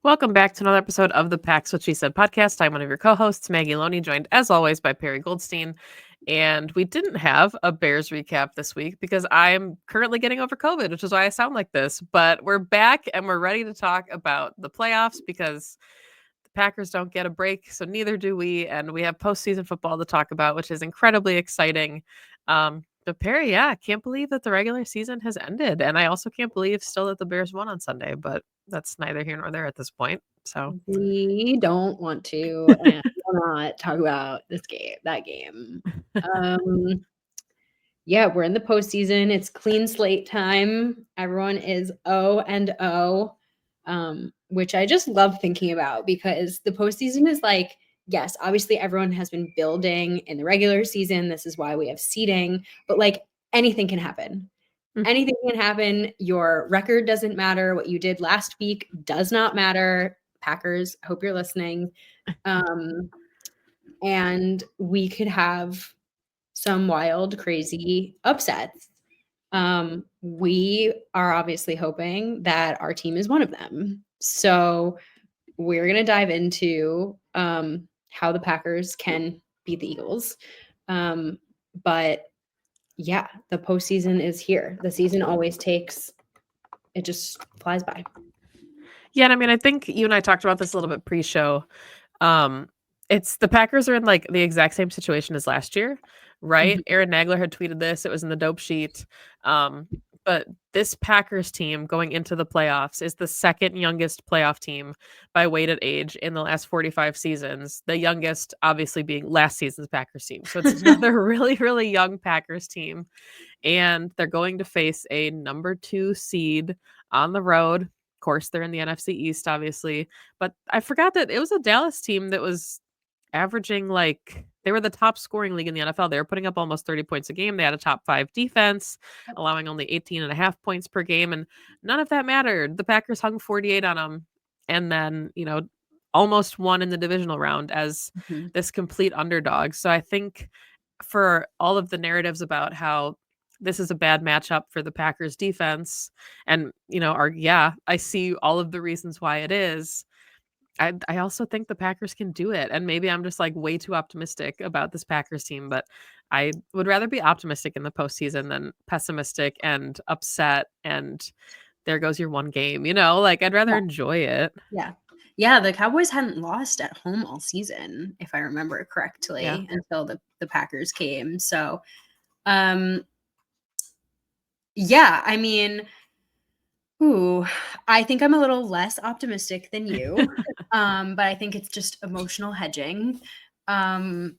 Welcome back to another episode of the Pax What She Said podcast. I'm one of your co-hosts, Maggie Loney, joined as always by Perry Goldstein. And we didn't have a Bears recap this week because I'm currently getting over COVID, which is why I sound like this. But we're back and we're ready to talk about the playoffs because the Packers don't get a break, so neither do we. And we have postseason football to talk about, which is incredibly exciting. But Perry, yeah, can't believe that the regular season has ended. And I also can't believe still that the Bears won on Sunday, but that's neither here nor there at this point. So We don't want to and will not talk about that game. Um, yeah, we're in the postseason. It's clean slate time. Everyone is O, which I just love thinking about because the postseason is like, yes, obviously everyone has been building in the regular season. This is why we have seeding, but like anything can happen. Anything can happen. Your record doesn't matter. What you did last week does not matter. Packers, hope you're listening. And we could have some wild, crazy upsets. We are obviously hoping that our team is one of them. So we're going to dive into how the Packers can beat the Eagles. But yeah, the postseason is here. The season always it just flies by. yeah, and I mean, I think you and I talked about this a little bit pre-show. Um, it's the Packers are in like the exact same situation as last year, right? Mhm. Aaron Nagler had tweeted this. It was in the dope sheet. But this Packers team going into the playoffs is the second youngest playoff team by weighted age in the last 45 seasons. The youngest, obviously, being last season's Packers team. So it's another really, really young Packers team. And they're going to face a number 2 seed on the road. Of course, they're in the NFC East, obviously. But I forgot that it was a Dallas team that was averaging like they were the top scoring league in the NFL. They were putting up almost 30 points a game. They had a top 5 defense, allowing only 18 and a half points per game. And none of that mattered. The Packers hung 48 on them and then, almost won in the divisional round as Mhm. this complete underdog. So I think for all of the narratives about how this is a bad matchup for the Packers defense and, I see all of the reasons why it is. I also think the Packers can do it, and maybe I'm just, like, way too optimistic about this Packers team, but I would rather be optimistic in the postseason than pessimistic and upset, and there goes your one game, like, I'd rather Yeah. enjoy it. Yeah. Yeah, the Cowboys hadn't lost at home all season, if I remember Yeah. correctly, until the Packers came. So, um, yeah, I mean, ooh, I think I'm a little less optimistic than you, but I think it's just emotional hedging. Um,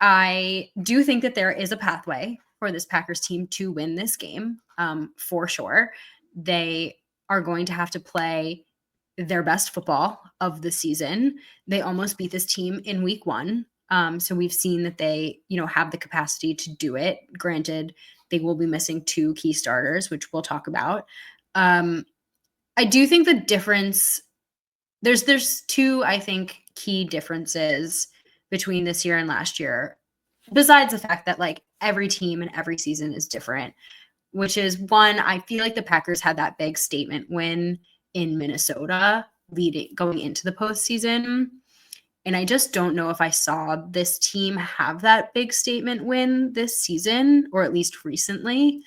I do think that there is a pathway for this Packers team to win this game, for sure. They are going to have to play their best football of the season. They almost beat this team in week 1. So we've seen that they, have the capacity to do it. Granted, they will be missing 2 key starters, which we'll talk about. I do think the difference there's 2, I think, key differences between this year and last year, besides the fact that like every team and every season is different, which is one, I feel like the Packers had that big statement win in Minnesota going into the postseason. And I just don't know if I saw this team have that big statement win this season, or at least recently.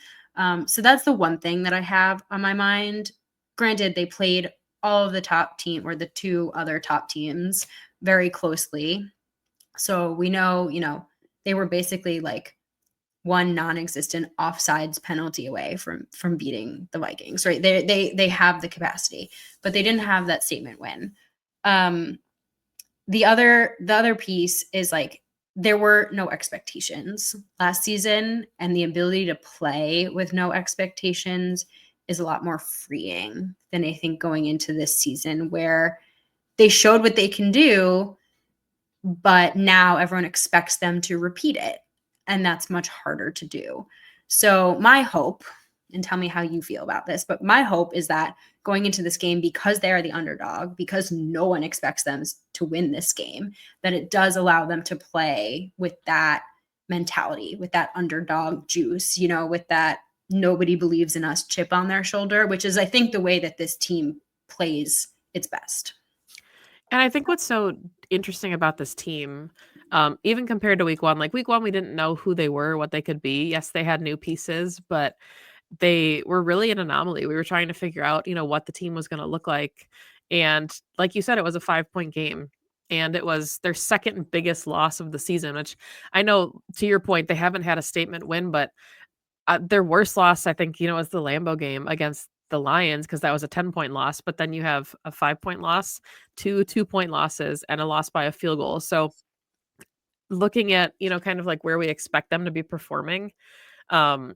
So that's the one thing that I have on my mind. Granted, they played all of the top team or the 2 other top teams very closely. So we know, they were basically like one non-existent offsides penalty away from beating the Vikings, right? They have the capacity, but they didn't have that statement win. The other piece is like there were no expectations last season, and the ability to play with no expectations is a lot more freeing than I think going into this season, where they showed what they can do, but now everyone expects them to repeat it, and that's much harder to do. So my hope, and tell me how you feel about this, but my hope is that going into this game, because they are the underdog, because no one expects them to win this game, that it does allow them to play with that mentality, with that underdog juice, with that nobody believes in us chip on their shoulder, which is, I think, the way that this team plays its best. And I think what's so interesting about this team, even compared to week one, like week one, we didn't know who they were, what they could be. Yes, they had new pieces, but they were really an anomaly. We were trying to figure out, what the team was going to look like. And like you said, it was a 5-point game. And it was their second biggest loss of the season, which I know to your point, they haven't had a statement win, but their worst loss, I think, was the Lambeau game against the Lions because that was a 10-point loss. But then you have a 5-point loss, 2 2-point losses, and a loss by a field goal. So looking at, kind of like where we expect them to be performing, um,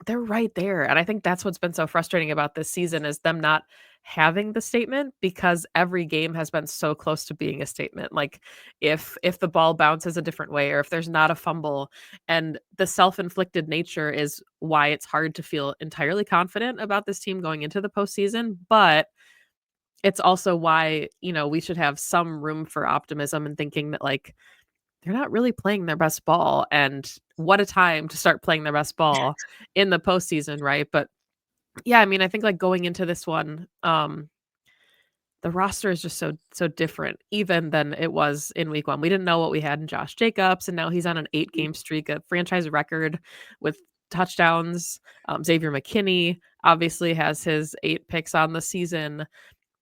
they're right there, and I think that's what's been so frustrating about this season is them not having the statement because every game has been so close to being a statement. Like if the ball bounces a different way or if there's not a fumble, and the self-inflicted nature is why it's hard to feel entirely confident about this team going into the postseason, but it's also why, we should have some room for optimism and thinking that like they're not really playing their best ball, and what a time to start playing their best ball in the postseason, right? But yeah, I mean, I think like going into this one, the roster is just so different even than it was in week one. We didn't know what we had in Josh Jacobs, and now he's on an 8-game streak, a franchise record with touchdowns. Xavier McKinney obviously has his 8 picks on the season.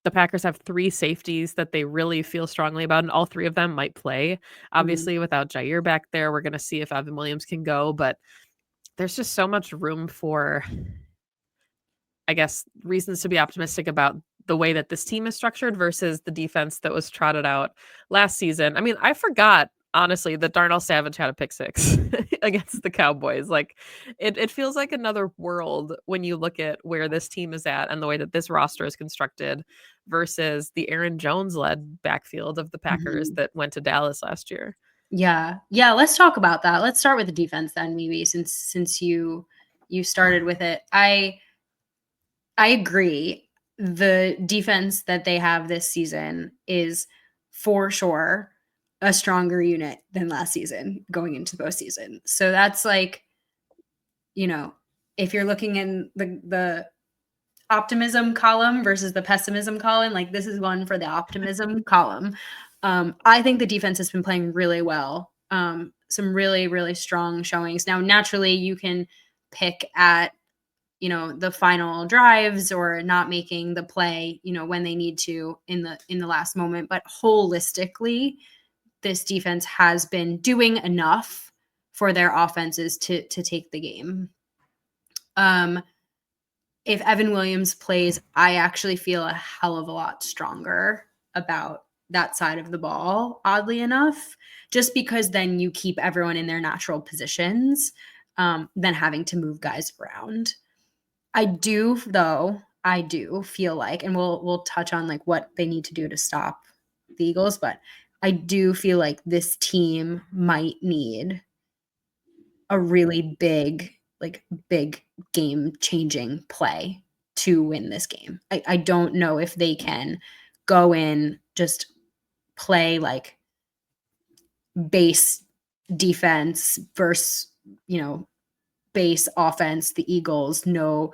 The Packers have 3 safeties that they really feel strongly about, and all 3 of them might play. Mhm. Obviously, without Jair back there, we're gonna see if Evan Williams can go, but there's just so much room for, I guess, reasons to be optimistic about the way that this team is structured versus the defense that was trotted out last season. I mean, I forgot, honestly, that Darnell Savage had a pick six against the Cowboys. Like, it feels like another world when you look at where this team is at and the way that this roster is constructed versus the Aaron Jones led backfield of the Packers Mhm. that went to Dallas last year. Yeah. Yeah, let's talk about that. Let's start with the defense then, maybe, since you started with it. I agree. The defense that they have this season is for sure a stronger unit than last season going into the postseason. So that's like, you know, if you're looking in the optimism column versus the pessimism column, like this is one for the optimism column. I think the defense has been playing really well. Some really, really strong showings. Now, naturally, you can pick at the final drives or not making the play when they need to in the last moment, but holistically this defense has been doing enough for their offenses to take the game. If Evan Williams plays, I actually feel a hell of a lot stronger about that side of the ball, oddly enough, just because then you keep everyone in their natural positions, than having to move guys around. I do feel like, and we'll touch on like what they need to do to stop the Eagles, but I do feel like this team might need a really big game changing play to win this game. I don't know if they can go in, just play like base defense versus, base offense. The Eagles do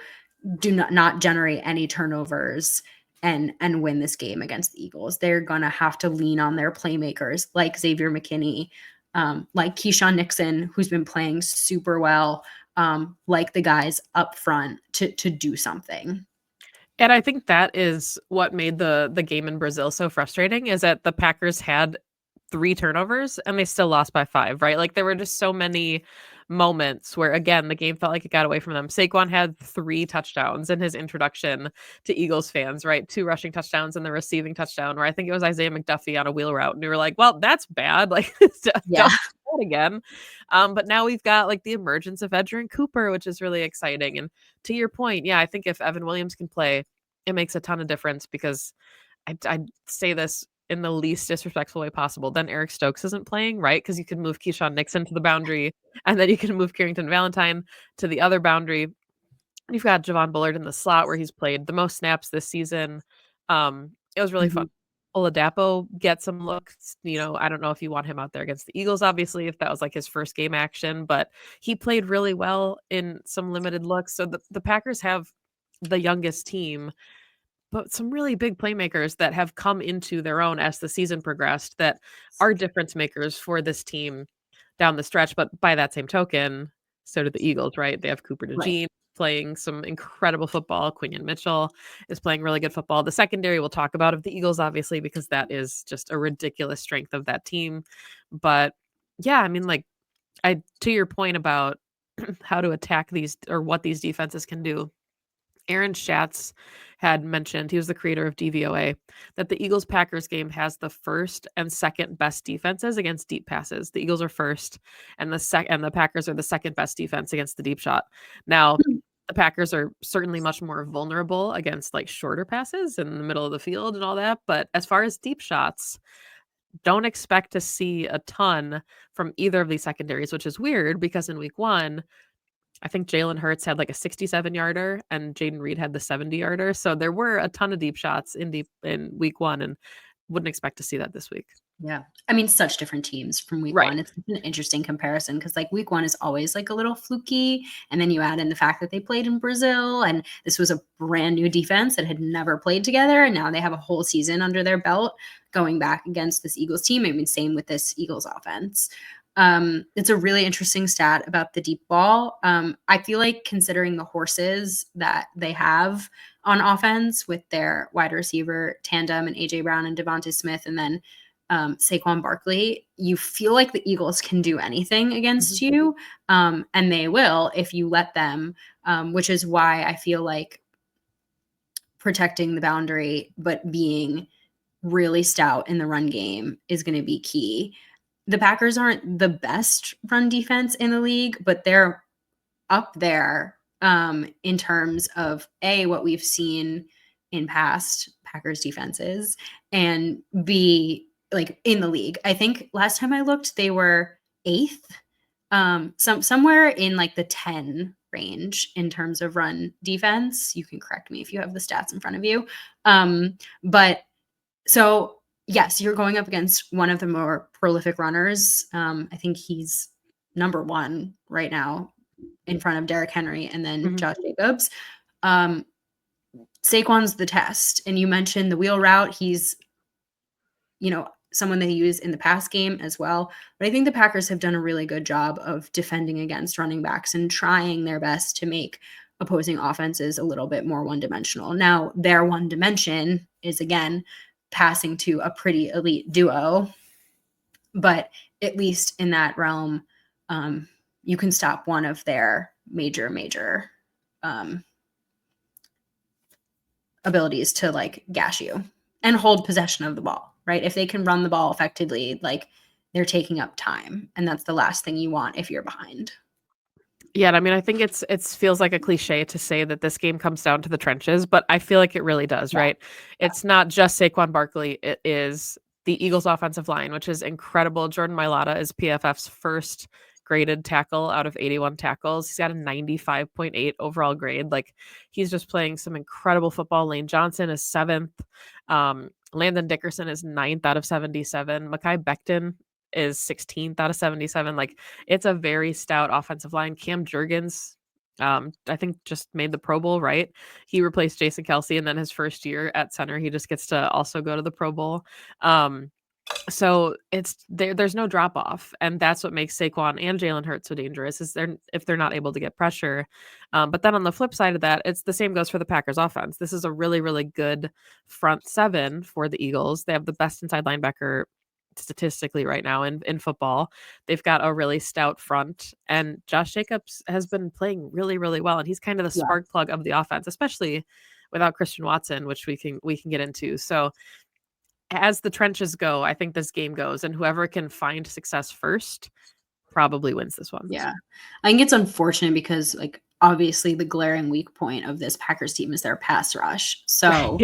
not generate any turnovers and win this game against the Eagles. They're gonna have to lean on their playmakers like Xavier McKinney, like Keyshawn Nixon, who's been playing super well, like the guys up front to do something. And I think that is what made the game in Brazil so frustrating is that the Packers had 3 turnovers and they still lost by 5, right? Like there were just so many moments where again the game felt like it got away from them. Saquon had 3 touchdowns in his introduction to Eagles fans, right? 2 rushing touchdowns and the receiving touchdown where I think it was Isaiah McDuffie on a wheel route and we were like, "Well, that's bad." Like Yeah. don't do that again. But now we've got like the emergence of Edgerrin Cooper, which is really exciting. And to your point, yeah, I think if Evan Williams can play, it makes a ton of difference because I say this in the least disrespectful way possible. Then Eric Stokes isn't playing, right? Because you can move Keyshawn Nixon to the boundary, and then you can move Carrington Valentine to the other boundary. You've got Javon Bullard in the slot where he's played the most snaps this season. It was really fun. Mhm. Oladapo get some looks. I don't know if you want him out there against the Eagles, obviously, if that was like his first game action, but he played really well in some limited looks. So the Packers have the youngest team but some really big playmakers that have come into their own as the season progressed that are difference makers for this team down the stretch. But by that same token, so do the Eagles, right? They have Cooper Right. DeJean playing some incredible football. Quinion Mitchell is playing really good football. The secondary we'll talk about of the Eagles, obviously, because that is just a ridiculous strength of that team. But yeah, I mean, like, I to your point about how to attack these or what these defenses can do. Aaron Schatz had mentioned, he was the creator of DVOA, that the Eagles Packers game has the first and second best defenses against deep passes. The Eagles are first, and the Packers are the second best defense against the deep shot. Now, the Packers are certainly much more vulnerable against like shorter passes in the middle of the field and all that. But as far as deep shots, don't expect to see a ton from either of these secondaries, which is weird because in week one, I think Jalen Hurts had like a 67-yarder and Jaden Reed had the 70-yarder. So there were a ton of deep shots in week one and wouldn't expect to see that this week. Yeah. I mean, such different teams from week Right. one. It's an interesting comparison because, like, week one is always like a little fluky. And then you add in the fact that they played in Brazil and this was a brand new defense that had never played together. And now they have a whole season under their belt going back against this Eagles team. I mean, same with this Eagles offense. It's a really interesting stat about the deep ball. I feel like considering the horses that they have on offense with their wide receiver tandem and AJ Brown and Devonta Smith, and then Saquon Barkley, you feel like the Eagles can do anything against Mhm. you, and they will if you let them, which is why I feel like protecting the boundary but being really stout in the run game is going to be key. The Packers aren't the best run defense in the league, but they're up there in terms of what we've seen in past Packers defenses, and B, like in the league. I think last time I looked, they were eighth, somewhere in like the 10 range in terms of run defense. You can correct me if you have the stats in front of you. But so yes, you're going up against one of the more prolific runners. I think he's number one right now in front of Derrick Henry and then Mhm. Josh Jacobs. Um, Saquon's the test. And you mentioned the wheel route. He's, someone they use in the pass game as well. But I think the Packers have done a really good job of defending against running backs and trying their best to make opposing offenses a little bit more one dimensional. Now, their one dimension is again passing to a pretty elite duo, but at least in that realm, you can stop one of their major um, abilities to like gash you and hold possession of the ball, right? If they can run the ball effectively, like they're taking up time, and that's the last thing you want if you're behind. Yeah, and I mean, I think it feels like a cliche to say that this game comes down to the trenches, but I feel like it really does, Yeah, right? It's not just Saquon Barkley, it is the Eagles offensive line, which is incredible. Jordan Mailata is PFF's first graded tackle out of 81 tackles. He's got a 95.8 overall grade. Like he's just playing some incredible football. Lane Johnson is 7th. Landon Dickerson is 9th out of 77. Mekhi Becton is 16th out of 77. Like it's a very stout offensive line. Cam Jurgens, I think just made the Pro Bowl, right? He replaced Jason Kelsey, and then his first year at center, he just gets to also go to the Pro Bowl. So there's no drop off, and that's what makes Saquon and Jalen Hurts so dangerous is if they're not able to get pressure. But then on the flip side of that, it's the same goes for the Packers offense. This is a really, really good front seven for the Eagles. They have the best inside linebacker statistically right now in football. They've got a really stout front, and Josh Jacobs has been playing really, really well, and he's kind of the yeah, spark plug of the offense, especially without Christian Watson, which we can get into. So as the trenches go, I think this game goes, and whoever can find success first probably wins this one. yeah. I think it's unfortunate because like obviously the glaring weak point of this Packers team is their pass rush. So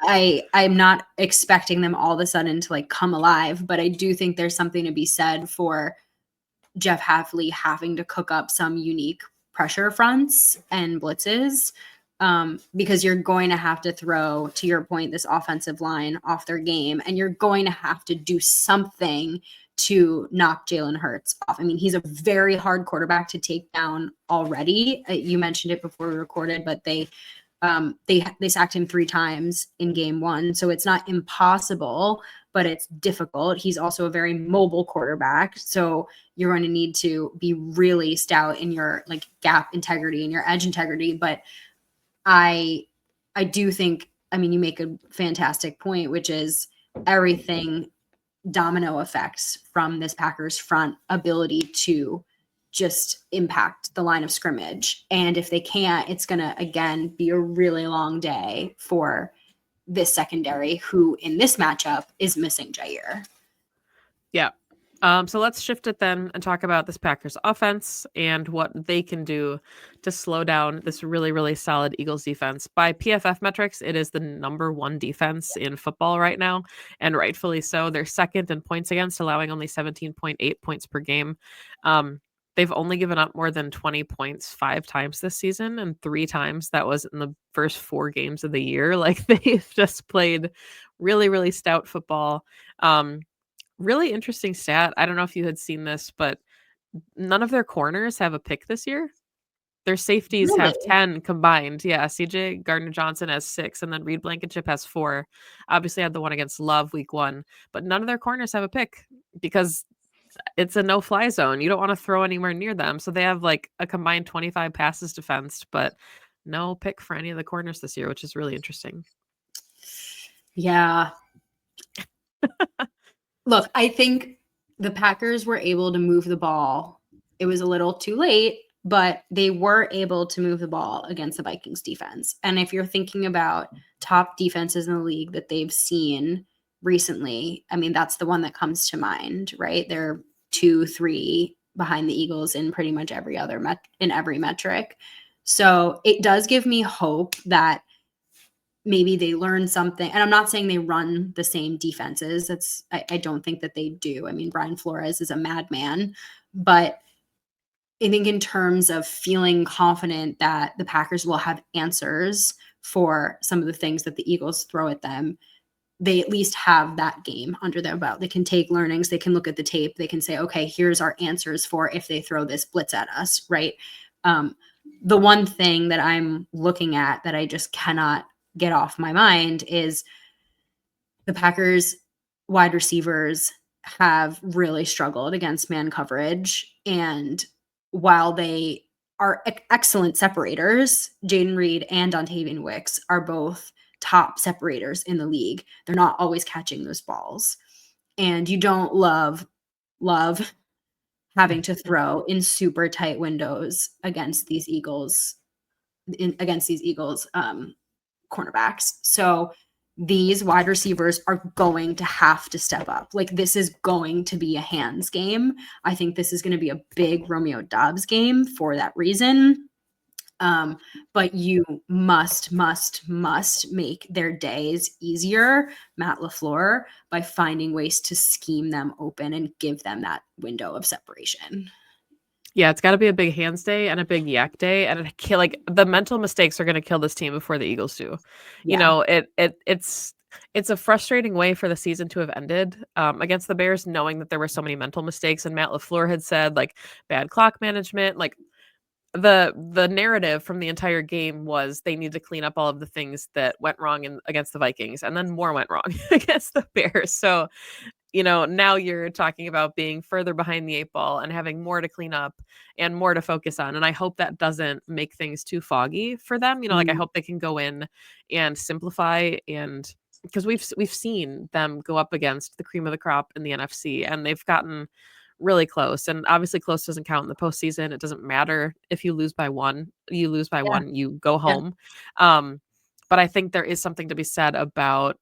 Right. I'm not expecting them all of a sudden to like come alive, but I do think there's something to be said for Jeff Hafley having to cook up some unique pressure fronts and blitzes, because you're going to have to throw, to your point, this offensive line off their game, and you're going to have to do something to knock Jalen Hurts off. I mean, he's a very hard quarterback to take down already. You mentioned it before we recorded, but they They sacked him 3 times in game 1, so it's not impossible, but it's difficult. He's also a very mobile quarterback, so you're going to need to be really stout in your like gap integrity and your edge integrity. But I do think, I mean, you make a fantastic point, which is everything domino effects from this Packers front ability to just impact the line of scrimmage. And if they can't, it's going to, again, be a really long day for this secondary, who in this matchup is missing Jair. Yeah. So let's shift it then and talk about this Packers offense and what they can do to slow down this really, really solid Eagles defense. By PFF metrics, it is the number 1 defense in football right now, and rightfully so. They're second in points against, allowing only 17.8 points per game. They've only given up more than 20 points 5 times this season, and 3 times that was in the first 4 games of the year. Like, they've just played really, really stout football. Really interesting stat. I don't know if you had seen this, but none of their corners have a pick this year. Their safeties Really? have 10 combined. Yeah, CJ Gardner-Johnson has 6, and then Reed Blankenship has 4. Obviously had the one against Love week 1, but none of their corners have a pick because it's a no-fly zone. You don't want to throw anywhere near them. So they have like a combined 25 passes defensed, but no pick for any of the corners this year, which is really interesting. Yeah. Look, I think the Packers were able to move the ball. It was a little too late, but they were able to move the ball against the Vikings defense. And if you're thinking about top defenses in the league that they've seen recently, I mean, that's the one that comes to mind, right? They're 2, 3 behind the Eagles in pretty much every other in every metric. So it does give me hope that maybe they learn something. And I'm not saying they run the same defenses. I don't think that they do. I mean, Brian Flores is a madman, but I think in terms of feeling confident that the Packers will have answers for some of the things that the Eagles throw at them, they at least have that game under their belt. They can take learnings, they can look at the tape, they can say, okay, here's our answers for if they throw this blitz at us, right? The one thing that I'm looking at that I just cannot get off my mind is the Packers wide receivers have really struggled against man coverage. And while they are excellent separators, Jaden Reed and Dontavian Wicks are both top separators in the league. They're not always catching those balls. And you don't love having to throw in super tight windows against these Eagles cornerbacks. So these wide receivers are going to have to step up. Like, this is going to be a hands game. I think this is going to be a big Romeo Doubs game for that reason. But you must make their days easier, Matt LaFleur, by finding ways to scheme them open and give them that window of separation. Yeah, it's got to be a big hands day and a big yak day, and like the mental mistakes are going to kill this team before the Eagles do. You Yeah. know, it's a frustrating way for the season to have ended against the Bears, knowing that there were so many mental mistakes. And Matt LaFleur had said like bad clock management, like the narrative from the entire game was they need to clean up all of the things that went wrong against the Vikings, and then more went wrong against the Bears. So now you're talking about being further behind the 8 ball and having more to clean up and more to focus on. And I hope that doesn't make things too foggy for them. Like I hope they can go in and simplify, and because we've seen them go up against the cream of the crop in the NFC, and they've gotten really close. And obviously close doesn't count in the postseason. It doesn't matter if you lose by 1, Yeah. you go Yeah. home. But I think there is something to be said about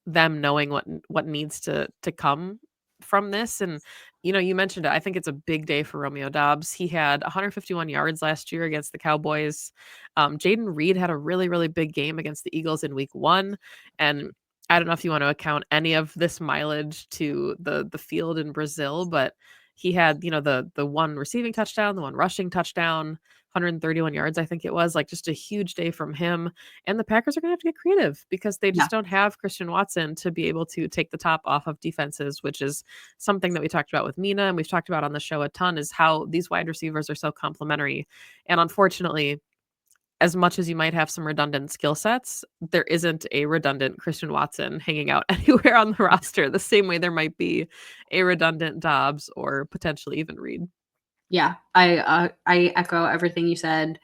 them knowing what needs to come from this. And you mentioned it. I think it's a big day for Romeo Doubs. He had 151 yards last year against the Cowboys. Jaden Reed had a really, really big game against the Eagles in week 1. And I don't know if you want to account any of this mileage to the field in Brazil, but he had the one receiving touchdown, the one rushing touchdown, 131 yards, I think it was, like just a huge day from him. And the Packers are going to have to get creative because they Yeah. just don't have Christian Watson to be able to take the top off of defenses, which is something that we talked about with Mina and we've talked about on the show a ton, is how these wide receivers are so complementary. And unfortunately, as much as you might have some redundant skill sets, there isn't a redundant Christian Watson hanging out anywhere on the roster, the same way there might be a redundant Dobbs or potentially even Reed. Yeah, I echo everything you said.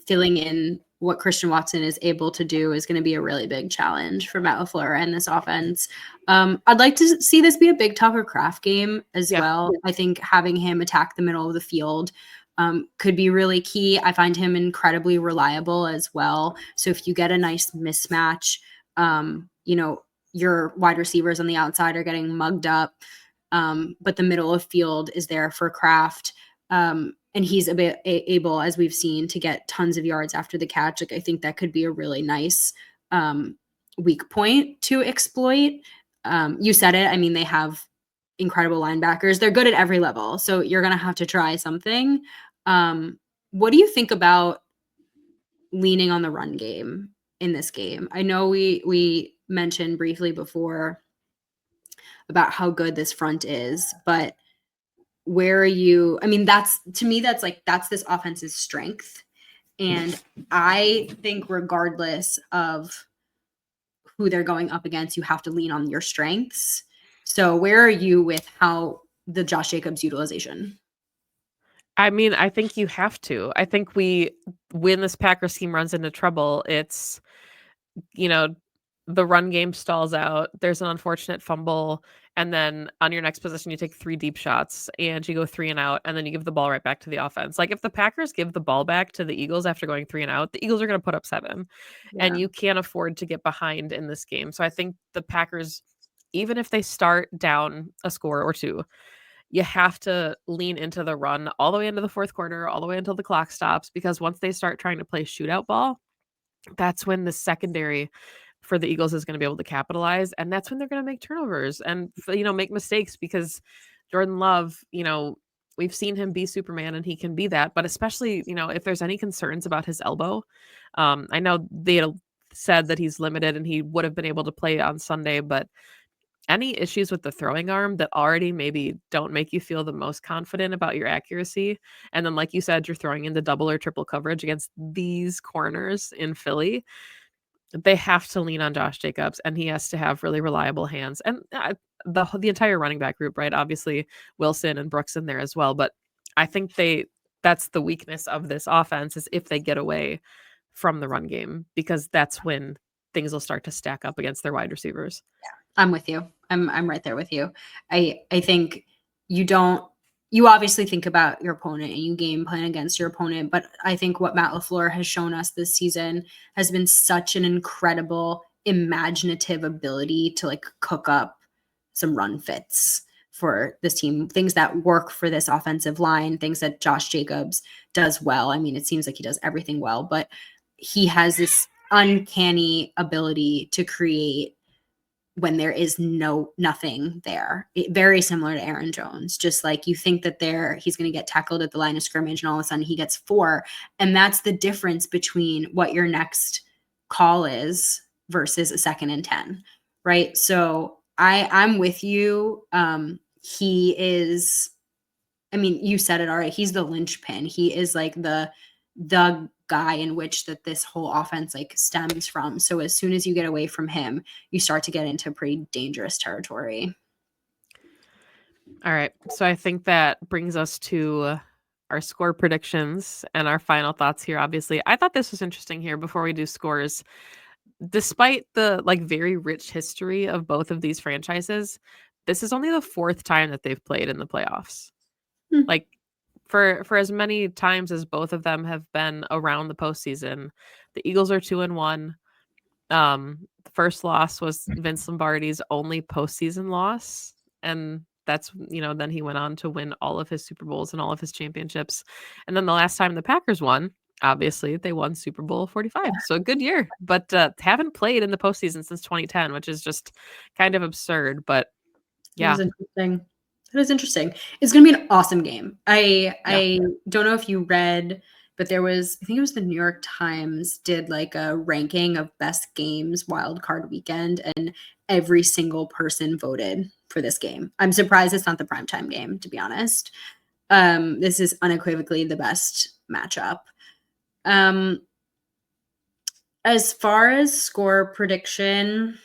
Filling in what Christian Watson is able to do is going to be a really big challenge for Matt LaFleur and this offense. I'd like to see this be a big Tucker Kraft game as Yeah. well. I think having him attack the middle of the field could be really key. I find him incredibly reliable as well. So if you get a nice mismatch, you know, your wide receivers on the outside are getting mugged up, but the middle of field is there for Kraft. And he's a bit able, as we've seen, to get tons of yards after the catch. Like I think that could be a really nice weak point to exploit. You said it. I mean, they have incredible linebackers. They're good at every level, so you're gonna have to try something. What do you think about leaning on the run game in this game? I know we mentioned briefly before about how good this front is, but where are you? I mean, that's to me, that's this offense's strength. And I think regardless of who they're going up against, you have to lean on your strengths. So where are you with how the Josh Jacobs utilization? I mean, I think you have to. I think when this Packers team runs into trouble, it's, you know, the run game stalls out. There's an unfortunate fumble. And then on your next possession, you take 3 deep shots and you go 3 and out. And then you give the ball right back to the offense. Like if the Packers give the ball back to the Eagles after going 3 and out, the Eagles are going to put up 7. And Yeah. you can't afford to get behind in this game. So I think the Packers, even if they start down a score or 2, you have to lean into the run all the way into the fourth quarter, all the way until the clock stops, because once they start trying to play shootout ball, that's when the secondary for the Eagles is going to be able to capitalize. And that's when they're going to make turnovers and, make mistakes because Jordan Love, we've seen him be Superman and he can be that. But especially, if there's any concerns about his elbow, I know they had said that he's limited and he would have been able to play on Sunday, but any issues with the throwing arm that already maybe don't make you feel the most confident about your accuracy. And then, like you said, you're throwing into double or triple coverage against these corners in Philly. They have to lean on Josh Jacobs, and he has to have really reliable hands. And the entire running back group, right? Obviously, Wilson and Brooks in there as well. But I think that's the weakness of this offense is if they get away from the run game, because that's when things will start to stack up against their wide receivers. I'm with you. I'm right there with you. I think you obviously think about your opponent and you game plan against your opponent, but I think what Matt LaFleur has shown us this season has been such an incredible imaginative ability to like cook up some run fits for this team, things that work for this offensive line, things that Josh Jacobs does well. I mean, it seems like he does everything well, but he has this uncanny ability to create when there is nothing there. Very similar to Aaron Jones. Just like you think that he's going to get tackled at the line of scrimmage and all of a sudden he gets 4. And that's the difference between what your next call is versus a 2nd and 10. Right. So I'm with you. He is, I mean, you said it all right. He's the linchpin. He is like the guy in which that this whole offense like stems from. So as soon as you get away from him, you start to get into pretty dangerous territory. All right. So I think that brings us to our score predictions and our final thoughts here. Obviously, I thought this was interesting here before we do scores. Despite the very rich history of both of these franchises, this is only the 4th time that they've played in the playoffs. Hmm. Like for as many times as both of them have been around the postseason, the Eagles are 2-1. The first loss was Vince Lombardi's only postseason loss, and that's then he went on to win all of his Super Bowls and all of his championships. And then the last time the Packers won, obviously they won Super Bowl 45. So a good year, but haven't played in the postseason since 2010, which is just kind of absurd. But That is yeah, interesting. That is interesting. It's going to be an awesome game. yeah. I don't know if you read, but I think it was the New York Times did like a ranking of best games wild card weekend, and every single person voted for this game. I'm surprised it's not the primetime game, to be honest. This is unequivocally the best matchup. As far as score prediction,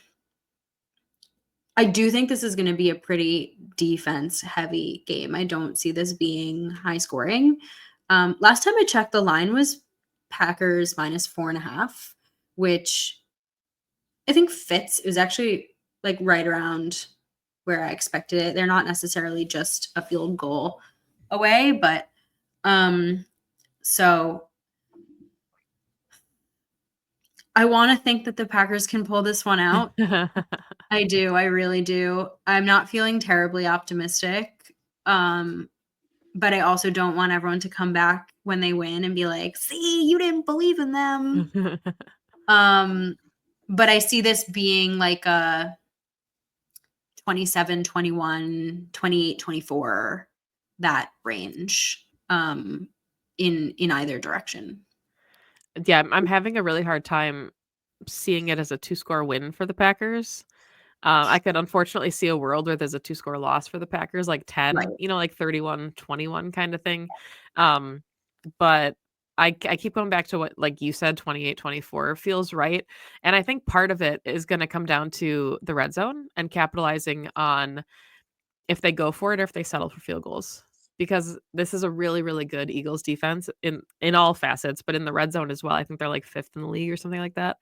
I do think this is going to be a pretty defense heavy game. I don't see this being high scoring. Last time I checked, the line was Packers minus 4.5, which I think fits. It was actually like right around where I expected it. They're not necessarily just a field goal away, but so I want to think that the Packers can pull this one out. I do. I really do. I'm not feeling terribly optimistic. Um, but I also don't want everyone to come back when they win and be like, "See, you didn't believe in them." Um, but I see this being like a 27, 21, 28, 24, that range in either direction. Yeah, I'm having a really hard time seeing it as a two-score win for the Packers. I could unfortunately see a world where there's a two-score loss for the Packers, like Right. 10, like 31-21 kind of thing. Um, but I keep going back to what, like you said, 28-24 feels right. And I think part of it is going to come down to the red zone and capitalizing on if they go for it or if they settle for field goals. Because this is a really, really good Eagles defense in all facets, but in the red zone as well. I think they're like fifth in the league or something like that,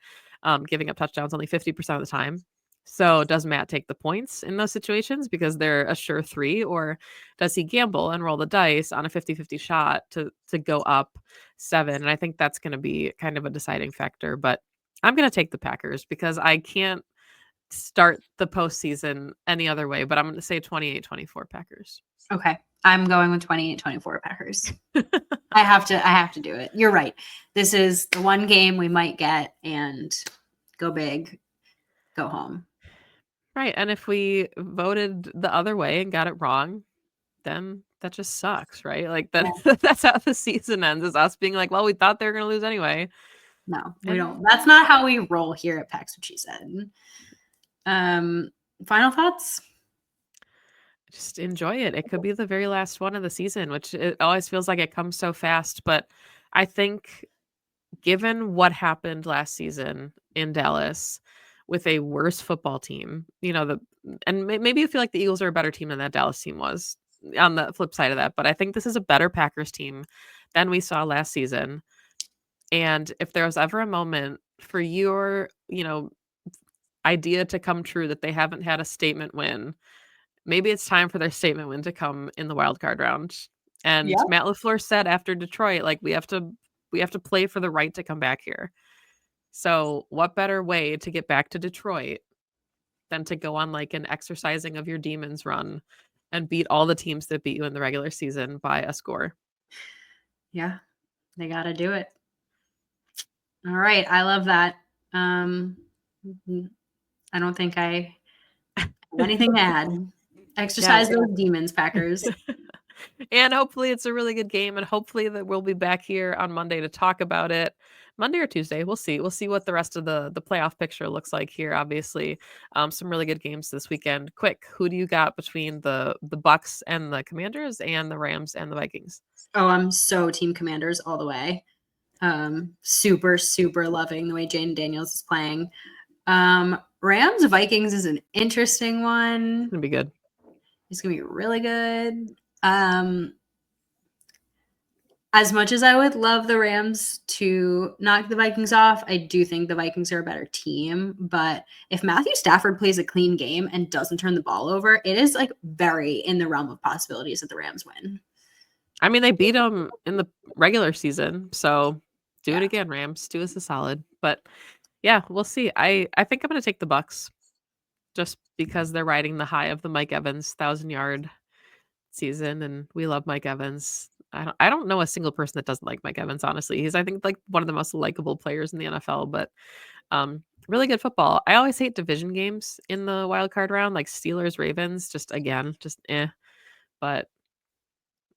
giving up touchdowns only 50% of the time. So does Matt take the points in those situations because they're a sure three, or does he gamble and roll the dice on a 50-50 shot to go up 7? And I think that's going to be kind of a deciding factor. But I'm going to take the Packers because I can't start the postseason any other way, but I'm going to say 28-24 Packers. Okay. I'm going with 28-24 Packers. I have to do it. You're right. This is the one game we might get, and go big, go home. Right, and if we voted the other way and got it wrong, then that just sucks, right? Like, Yeah. that's how the season ends, is us being like, "Well, we thought they were gonna lose anyway." No, we And don't. That's not how we roll here at Pax, what she said. Um, Final thoughts? just enjoy it. It could be the very last one of the season, which it always feels like it comes so fast, but I think given what happened last season in Dallas with a worse football team, and maybe you feel like the Eagles are a better team than that Dallas team was on the flip side of that, but I think this is a better Packers team than we saw last season. And if there was ever a moment for your, idea to come true that they haven't had a statement win, maybe it's time for their statement win to come in the wild card round. And Yeah. Matt LaFleur said after Detroit, like we have to play for the right to come back here. So, what better way to get back to Detroit than to go on like an exercising of your demons run and beat all the teams that beat you in the regular season by a score? Yeah, they got to do it. All right. I love that. I don't think I have anything to add. Yeah. Exercise those demons, Packers. And hopefully it's a really good game, and hopefully that we'll be back here on Monday to talk about it. Monday or Tuesday, we'll see. We'll see what the rest of the playoff picture looks like here. Obviously, some really good games this weekend. Quick, who do you got between the Bucks and the Commanders, and the Rams and the Vikings? Oh, I'm so team Commanders all the way. Super, super loving the way Jane Daniels is playing. Rams Vikings is an interesting It's one. gonna be good. It's gonna be really good. As much as I would love the Rams to knock the Vikings off, I do think the Vikings are a better team. But if Matthew Stafford plays a clean game and doesn't turn the ball over, it is like very in the realm of possibilities that the Rams win. I mean, they beat them in the regular season, so do it Yeah. again, Rams. Do us a solid. But yeah, we'll see. I think I'm gonna take the Bucks just because they're riding the high of the Mike Evans 1,000-yard season, and we love Mike Evans. I don't know a single person that doesn't like Mike Evans, honestly. He's, I think, like one of the most likable players in the NFL, but really good football. I always hate division games in the wild card round, like Steelers, Ravens, just eh. But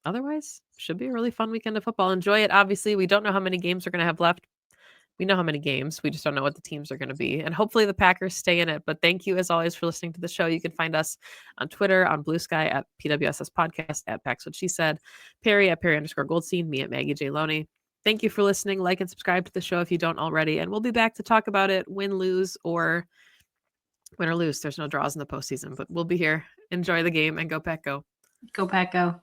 otherwise, should be a really fun weekend of football. Enjoy it. Obviously, we don't know how many games we're gonna have left. We know how many games. We just don't know what the teams are going to be. And hopefully the Packers stay in it. But thank you, as always, for listening to the show. You can find us on Twitter, on Blue Sky at PWSS Podcast, at Pax What She Said, Perry at Perry _Goldstein, me at Maggie J. Loney. Thank you for listening. Like and subscribe to the show if you don't already. And we'll be back to talk about it, win or lose. There's no draws in the postseason, but we'll be here. Enjoy the game and go Pack Go. Go Pack Go.